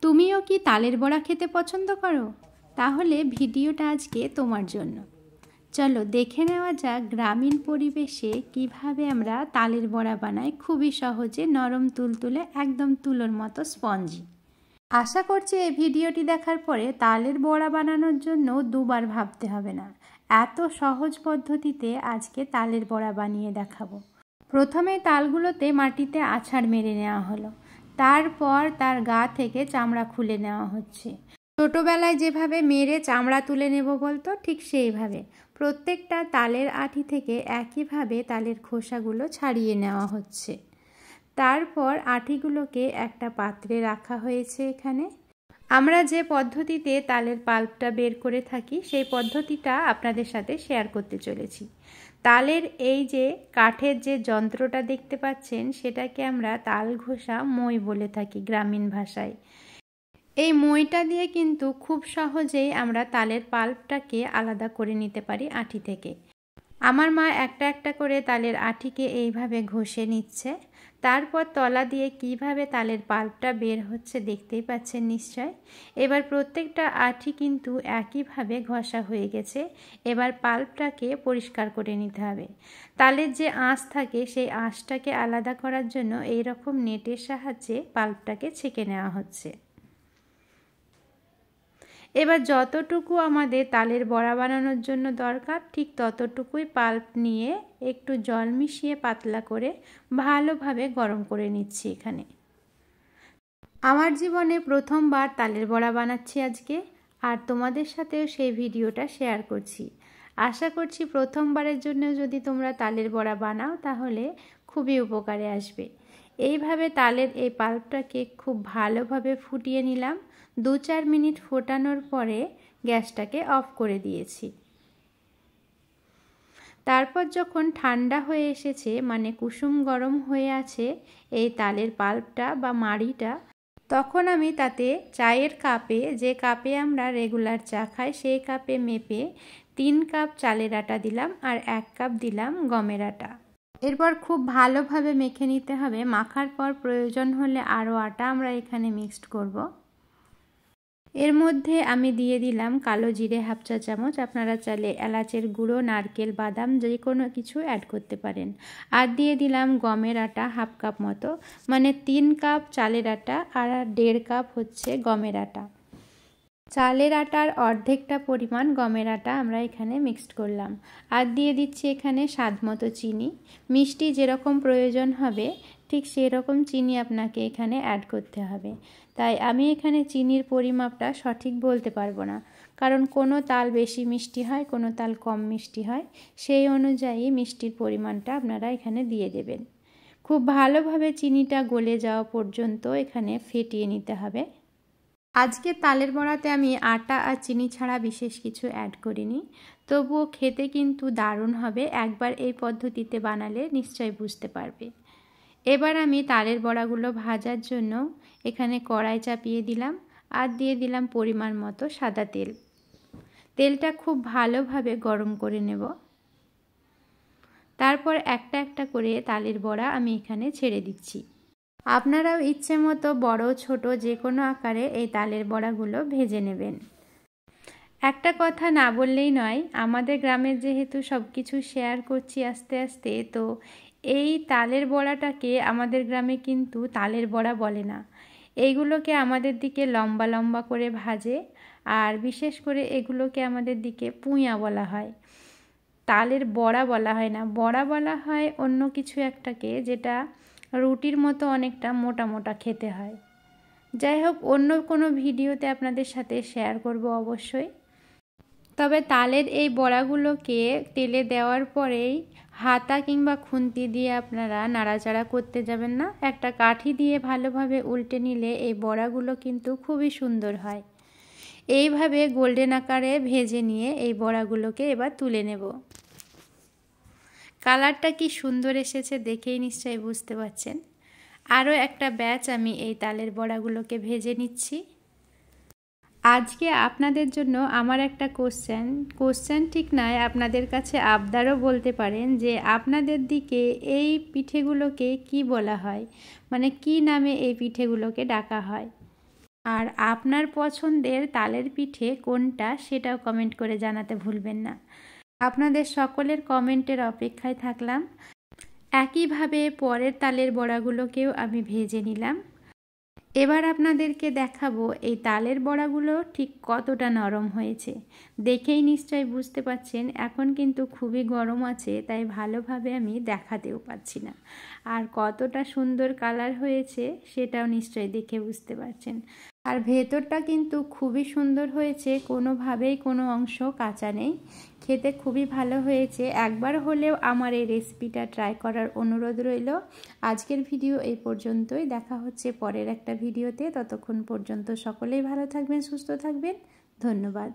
তুমিও কি তালের বড়া খেতে পছন্দ করো? তাহলে ভিডিওটা আজকে তোমার জন্য। চলো দেখে নেওয়া যাক গ্রামীণ পরিবেশে কিভাবে আমরা তালের বড়া বানাই, খুবই সহজে, নরম তুলতুলে, একদম তুলোর মতো স্পঞ্জি। আশা করছি এই ভিডিওটি দেখার পরে তালের বড়া বানানোর জন্য দুবার ভাবতে হবে না। এত সহজ পদ্ধতিতে আজকে তালের বড়া বানিয়ে দেখাবো। প্রথমে তালগুলোতে মাটিতে আছাড় মেরে নেওয়া হলো, তারপর তার গা থেকে চামড়া খুলে নেওয়া হচ্ছে। ছোটোবেলায় যেভাবে মেরে চামড়া তুলে নেব বলতো, ঠিক সেইভাবে প্রত্যেকটা তালের আঁটি থেকে একইভাবে তালের খোসাগুলো ছাড়িয়ে নেওয়া হচ্ছে। তারপর আঁটিগুলোকে একটা পাত্রে রাখা হয়েছে। এখানে আমরা যে পদ্ধতিতে তালের পাল্পটা বের করে থাকি সেই পদ্ধতিটা আপনাদের সাথে শেয়ার করতে চলেছি। তালের এই যে কাঠের যে যন্ত্রটা দেখতে পাচ্ছেন সেটাকে আমরা তাল ঘষা মই বলে থাকি গ্রামীণ ভাষায়। এই মইটা দিয়ে কিন্তু খুব সহজেই আমরা তালের পাল্পটাকে আলাদা করে নিতে পারি আঁটি থেকে। আমার মা একটা একটা করে তালের আঁটিকে এইভাবে ঘষে নিচ্ছে। তারপর তলা দিয়ে কিভাবে তালের পাল্পটা বের হচ্ছে দেখতেই পাচ্ছেন নিশ্চয়। এবার প্রত্যেকটা আঁটি কিন্তু একইভাবে ঘষা হয়ে গেছে। এবার পাল্পটাকে পরিষ্কার করে নিতে হবে। তালের যে আঁশ থাকে সেই আঁশটাকে আলাদা করার জন্য এই রকম নেটের সাহায্যে পাল্পটাকে ছেঁকে নেওয়া হচ্ছে। এবার যতটুকু আমাদের তালের বড়া বানানোর জন্য দরকার ঠিক ততটুকুই পাল্প নিয়ে একটু জল মিশিয়ে পাতলা করে ভালোভাবে গরম করে নিচ্ছি। এখানে আমার জীবনে প্রথমবার তালের বড়া বানাচ্ছি আজকে, আর তোমাদের সাথেও সেই ভিডিওটা শেয়ার করছি। আশা করছি প্রথমবারের জন্য যদি তোমরা তালের বড়া বানাও তাহলে খুবই উপকারে আসবে। এইভাবে তালের এই পাল্পটাকে খুব ভালোভাবে ফুটিয়ে নিলাম। 2-4 মিনিট ফোটানোর পরে গ্যাসটাকে অফ করে দিয়েছি। তারপর যখন ঠান্ডা হয়ে এসেছে, মানে কুসুম গরম হয়ে আছে এই তালের পাল্পটা বা মাড়িটা, তখন আমি তাতে চায়ের কাপে, যে কাপে আমরা রেগুলার চা খাই সেই কাপে মেপে 3 কাপ চালের আটা দিলাম আর 1 কাপ দিলাম গমের আটা। এরপর খুব ভালোভাবে মেখে নিতে হবে। মাখার পর প্রয়োজন হলে আরও আটা আমরা এখানে মিক্সড করব। এর মধ্যে আমি দিয়ে দিলাম কালো জিরে 1/2 চা চামচ। আপনারা চাইলে এলাচের গুঁড়ো, নারকেল, বাদাম যে কোনো কিছু অ্যাড করতে পারেন। আর দিয়ে দিলাম গমের আটা 1/2 কাপ মতো, মানে 3 কাপ চালের আটা আর 1.5 কাপ হচ্ছে গমের আটা। চালের আটার অর্ধেকটা পরিমাণ গমের আটা আমরা এখানে মিক্সড করলাম। আর দিয়ে দিচ্ছি এখানে স্বাদ মতো চিনি। মিষ্টি যেরকম প্রয়োজন হবে ঠিক সেই রকম চিনি আপনাকে এখানে অ্যাড করতে হবে। তাই আমি এখানে চিনির পরিমাপটা সঠিক বলতে পারবো না, কারণ কোনো তাল বেশি মিষ্টি হয়, কোনো তাল কম মিষ্টি হয়। সেই অনুযায়ী মিষ্টির পরিমাণটা আপনারা এখানে দিয়ে দেবেন। খুব ভালোভাবে চিনিটা গলে যাওয়া পর্যন্ত এখানে ফেটিয়ে নিতে হবে। আজকে তালের বড়াতে আমি আটা আর চিনি ছাড়া বিশেষ কিছু অ্যাড করিনি, তবুও খেতে কিন্তু দারুণ হবে। একবার এই পদ্ধতিতে বানালে নিশ্চয়ই বুঝতে পারবে। এবার আমি তালের বড়াগুলো ভাজার জন্য এখানে কড়াই চাপিয়ে দিলাম আর দিয়ে দিলাম পরিমাণ মতো সাদা তেল। তেলটা খুব ভালোভাবে গরম করে নেব। তারপর একটা একটা করে তালের বড়া আমি এখানে ছেড়ে দিচ্ছি। আপনারাও ইচ্ছে মতো বড় ছোট যে কোনো আকারে এই তালের বড়াগুলো ভেজে নেবেন। একটা কথা না বললেই নয়, আমাদের গ্রামের যেহেতু সব কিছু শেয়ার করছি আস্তে আস্তে, তো এই তালের বড়াটাকে আমাদের গ্রামে কিন্তু তালের বড়া বলে না। এইগুলোকে আমাদের দিকে লম্বা লম্বা করে ভাজে, আর বিশেষ করে এগুলোকে আমাদের দিকে পুঁয়া বলা হয়। তালের বড়া বলা হয় না, বড়া বলা হয় অন্য কিছু একটাকে, যেটা রুটির মতো অনেকটা মোটা মোটা খেতে হয়। যাই হোক, অন্য কোনো ভিডিওতে আপনাদের সাথে শেয়ার করব অবশ্যই। তবে তালের এই বড়াগুলোকে তেলে দেওয়ার পরেই হাতা কিংবা খুন্তি দিয়ে আপনারা নাড়াচাড়া করতে যাবেন না। একটা কাঠি দিয়ে ভালোভাবে উল্টে নিলে এই বড়াগুলো কিন্তু খুবই সুন্দর হয়। এইভাবে গোল্ডেন আকারে ভেজে নিয়ে এই বড়াগুলোকে এবার তুলে নেব। কালারটা কি সুন্দর এসেছে দেখেই নিশ্চয়ই বুঝতে পারছেন। আরও একটা ব্যাচ আমি এই তালের বড়াগুলোকে ভেজে নিচ্ছি। আজকে আপনাদের জন্য আমার একটা কোশ্চেন ঠিক নয়, আপনাদের কাছে আবদারও বলতে পারেন, যে আপনাদের দিকে এই পিঠেগুলোকে কি বলা হয়, মানে কি নামে এই পিঠেগুলোকে ডাকা হয়। আর আপনার পছন্দের তালের পিঠে কোনটা সেটাও কমেন্ট করে জানাতে ভুলবেন না। আপনাদের সকলের কমেন্টের অপেক্ষায় থাকলাম। একইভাবে পরের তালের বড়াগুলোকেও আমি ভেজে নিলাম। এবার আপনাদেরকে দেখাবো এই তালের বড়াগুলো ঠিক কতটা নরম হয়েছে। দেখেই নিশ্চয়ই বুঝতে পারছেন এখন কিন্তু খুবই গরম আছে, তাই ভালোভাবে আমি দেখাতেও পারছি না। আর কতটা সুন্দর কালার হয়েছে সেটাও নিশ্চয়ই দেখে বুঝতে পারছেন। আর ভেতরটা কিন্তু খুবই সুন্দর হয়েছে, কোনোভাবেই কোনো অংশ কাঁচা নেই। খেতে খুবই ভালো হয়েছে। একবার হলেও আমার এই রেসিপিটা ট্রাই করার অনুরোধ রইল। আজকের ভিডিও এই পর্যন্তই। দেখা হচ্ছে পরের একটা ভিডিওতে। ততক্ষণ পর্যন্ত সকলেই ভালো থাকবেন, সুস্থ থাকবেন। ধন্যবাদ।